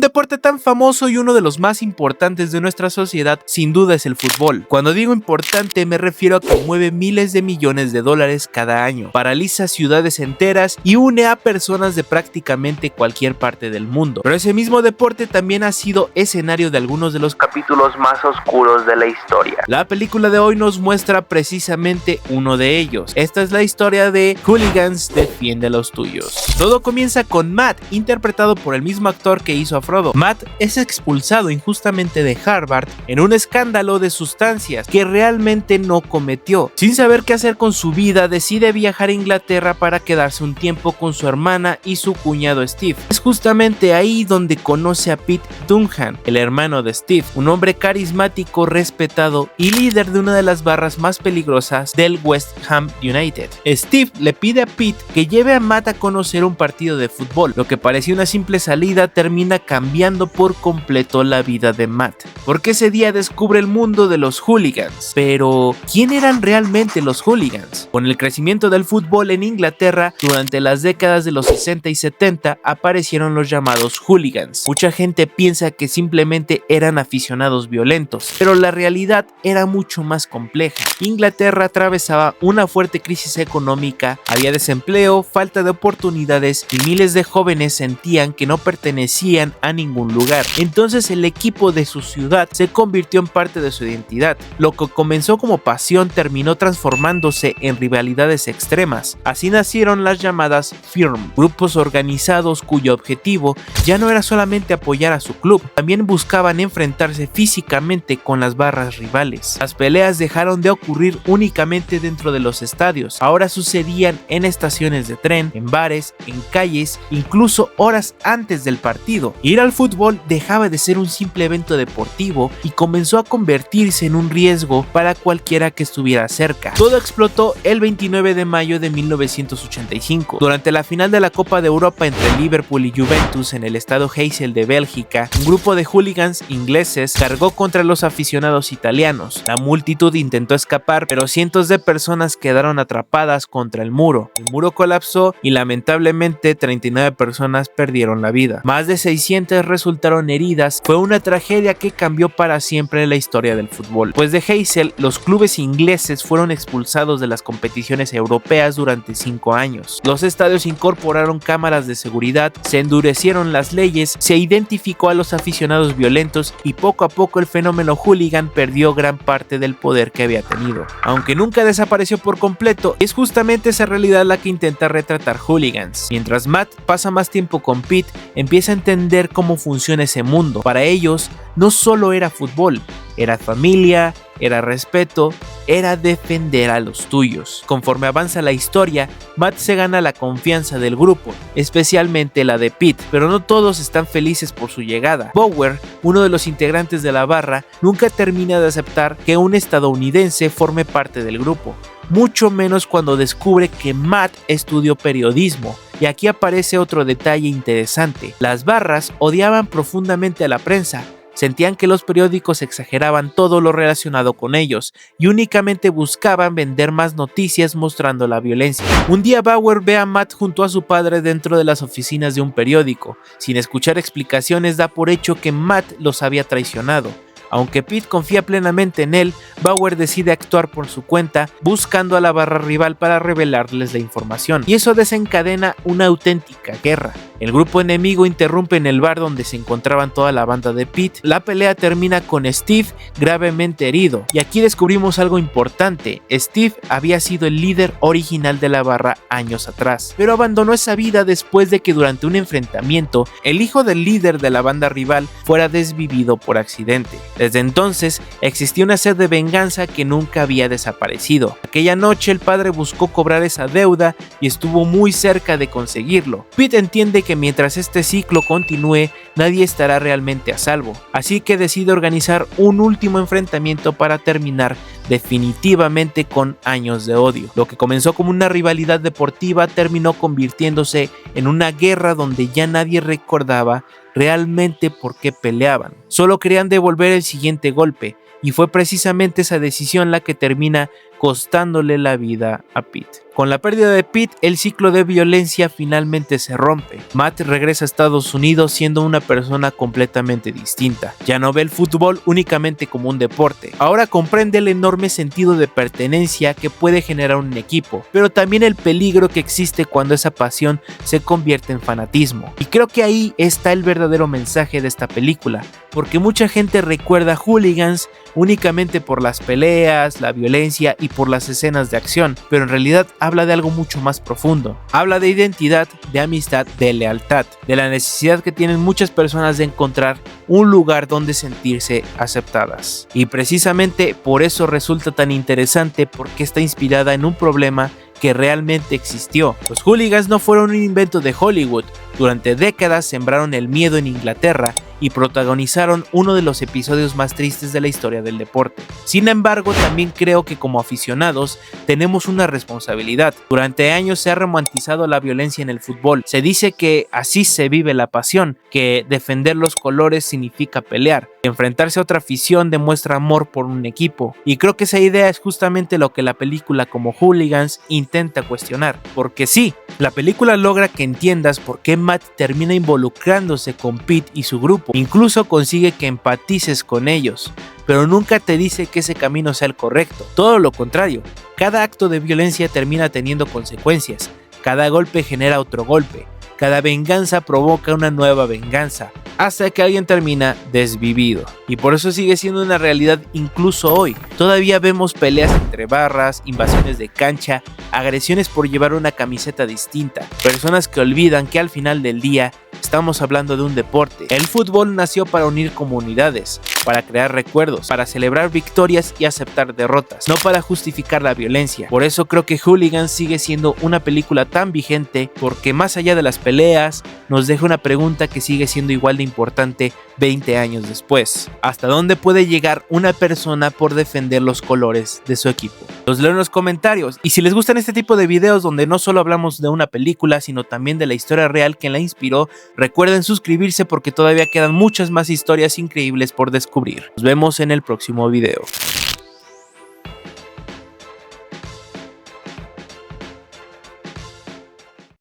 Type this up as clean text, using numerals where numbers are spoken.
deporte tan famoso y uno de los más importantes de nuestra sociedad sin duda es el fútbol. Cuando digo importante me refiero a que mueve miles de millones de dólares cada año, paraliza ciudades enteras y une a personas de prácticamente cualquier parte del mundo. Pero ese mismo deporte también ha sido escenario de algunos de los capítulos más oscuros de la historia. La película de hoy nos muestra precisamente uno de ellos. Esta es la historia de Hooligans defiende a los tuyos. Todo comienza con Matt, interpretado por el mismo actor que hizo a Frodo. Matt es expulsado injustamente de Harvard en un escándalo de sustancias que realmente no cometió. Sin saber qué hacer con su vida, decide viajar a Inglaterra para quedarse un tiempo con su hermana y su cuñado Steve. Es justamente ahí donde conoce a Pete Dunham, el hermano de Steve, un hombre carismático, respetado y líder de una de las barras más peligrosas del West Ham United. Steve le pide a Pete que lleve a Matt a conocer un partido de fútbol. Lo que parecía una simple salida termina cambiando por completo la vida de Matt, porque ese día descubre el mundo de los hooligans. Pero, ¿quién eran realmente los hooligans? Con el crecimiento del fútbol en Inglaterra, durante las décadas de los 60 y 70 aparecieron los llamados hooligans. Mucha gente piensa que simplemente eran aficionados violentos, pero la realidad era mucho más compleja. Inglaterra atravesaba una fuerte crisis económica, había desempleo, falta de oportunidades y miles de jóvenes sentían que no pertenecían a ningún lugar. Entonces el equipo de su ciudad se convirtió en parte de su identidad. Lo que comenzó como pasión terminó transformándose en rivalidades extremas. Así nacieron las llamadas Firm, grupos organizados cuyo objetivo ya no era solamente apoyar a su club, también buscaban enfrentarse físicamente con las barras rivales. Las peleas dejaron de ocurrir únicamente dentro de los estadios, ahora sucedían en estaciones de tren, en bares, en calles, incluso horas antes del partido. Ir al fútbol dejaba de ser un simple evento deportivo y comenzó a convertirse en un riesgo para cualquiera que estuviera cerca. Todo explotó el 29 de mayo de 1985. Durante la final de la Copa de Europa entre Liverpool y Juventus en el estadio Heysel de Bélgica, un grupo de hooligans ingleses cargó contra los aficionados italianos. La multitud intentó escapar, pero cientos de personas quedaron atrapadas contra el muro. El muro colapsó y lamentablemente 39 personas perdieron la vida. Más de 600 resultaron heridas. Fue una tragedia que cambió para siempre la historia del fútbol. Después de Heysel, los clubes ingleses fueron expulsados de las competiciones europeas durante 5 años. Los estadios incorporaron cámaras de seguridad, se endurecieron las leyes, se identificó a los aficionados violentos y poco a poco el fenómeno hooligan perdió gran parte del poder que había tenido. Aunque nunca desapareció por completo, es justamente esa realidad la que intenta retratar Hooligans. Mientras Matt pasa más tiempo con Pete, empieza a entender cómo funciona ese mundo. Para ellos, no solo era fútbol, era familia, era respeto, era defender a los tuyos. Conforme avanza la historia, Matt se gana la confianza del grupo, especialmente la de Pete, pero no todos están felices por su llegada. Bauer, uno de los integrantes de la barra, nunca termina de aceptar que un estadounidense forme parte del grupo, mucho menos cuando descubre que Matt estudió periodismo. Y aquí aparece otro detalle interesante: las barras odiaban profundamente a la prensa. Sentían que los periódicos exageraban todo lo relacionado con ellos y únicamente buscaban vender más noticias mostrando la violencia. Un día Bauer ve a Matt junto a su padre dentro de las oficinas de un periódico. Sin escuchar explicaciones, da por hecho que Matt los había traicionado. Aunque Pete confía plenamente en él, Bauer decide actuar por su cuenta, buscando a la barra rival para revelarles la información. Y eso desencadena una auténtica guerra. El grupo enemigo interrumpe en el bar donde se encontraban toda la banda de Pete. La pelea termina con Steve gravemente herido. Y aquí descubrimos algo importante: Steve había sido el líder original de la barra años atrás, pero abandonó esa vida después de que durante un enfrentamiento, el hijo del líder de la banda rival fuera desvivido por accidente. Desde entonces, existía una sed de venganza que nunca había desaparecido. Aquella noche el padre buscó cobrar esa deuda y estuvo muy cerca de conseguirlo. Pete entiende que mientras este ciclo continúe, nadie estará realmente a salvo, así que decide organizar un último enfrentamiento para terminar definitivamente con años de odio. Lo que comenzó como una rivalidad deportiva terminó convirtiéndose en una guerra donde ya nadie recordaba realmente por qué peleaban. Solo querían devolver el siguiente golpe, y fue precisamente esa decisión la que termina costándole la vida a Pete. Con la pérdida de Pete, el ciclo de violencia finalmente se rompe. Matt regresa a Estados Unidos siendo una persona completamente distinta. Ya no ve el fútbol únicamente como un deporte. Ahora comprende el enorme sentido de pertenencia que puede generar un equipo, pero también el peligro que existe cuando esa pasión se convierte en fanatismo. Y creo que ahí está el verdadero mensaje de esta película, porque mucha gente recuerda Hooligans únicamente por las peleas, la violencia y por las escenas de acción, pero en realidad habla de algo mucho más profundo. Habla de identidad, de amistad, de lealtad, de la necesidad que tienen muchas personas de encontrar un lugar donde sentirse aceptadas. Y precisamente por eso resulta tan interesante, porque está inspirada en un problema que realmente existió. Los hooligans no fueron un invento de Hollywood. Durante décadas sembraron el miedo en Inglaterra y protagonizaron uno de los episodios más tristes de la historia del deporte. Sin embargo, también creo que como aficionados tenemos una responsabilidad. Durante años se ha romantizado la violencia en el fútbol. Se dice que así se vive la pasión, que defender los colores significa pelear. Enfrentarse a otra afición demuestra amor por un equipo. Y creo que esa idea es justamente lo que la película como Hooligans intenta cuestionar. Porque sí, la película logra que entiendas por qué Matt termina involucrándose con Pete y su grupo. Incluso consigue que empatices con ellos, pero nunca te dice que ese camino sea el correcto. Todo lo contrario, cada acto de violencia termina teniendo consecuencias. Cada golpe genera otro golpe. Cada venganza provoca una nueva venganza, hasta que alguien termina desvivido. Y por eso sigue siendo una realidad incluso hoy. Todavía vemos peleas entre barras, invasiones de cancha, agresiones por llevar una camiseta distinta, personas que olvidan que al final del día estamos hablando de un deporte. El fútbol nació para unir comunidades, para crear recuerdos, para celebrar victorias y aceptar derrotas, no para justificar la violencia. Por eso creo que Hooligans sigue siendo una película tan vigente, porque más allá de las peleas, nos deja una pregunta que sigue siendo igual de importante 20 años después. ¿Hasta dónde puede llegar una persona por defender los colores de su equipo? Los leo en los comentarios, y si les gustan este tipo de videos donde no solo hablamos de una película, sino también de la historia real que la inspiró, recuerden suscribirse porque todavía quedan muchas más historias increíbles por descubrir. Nos vemos en el próximo video.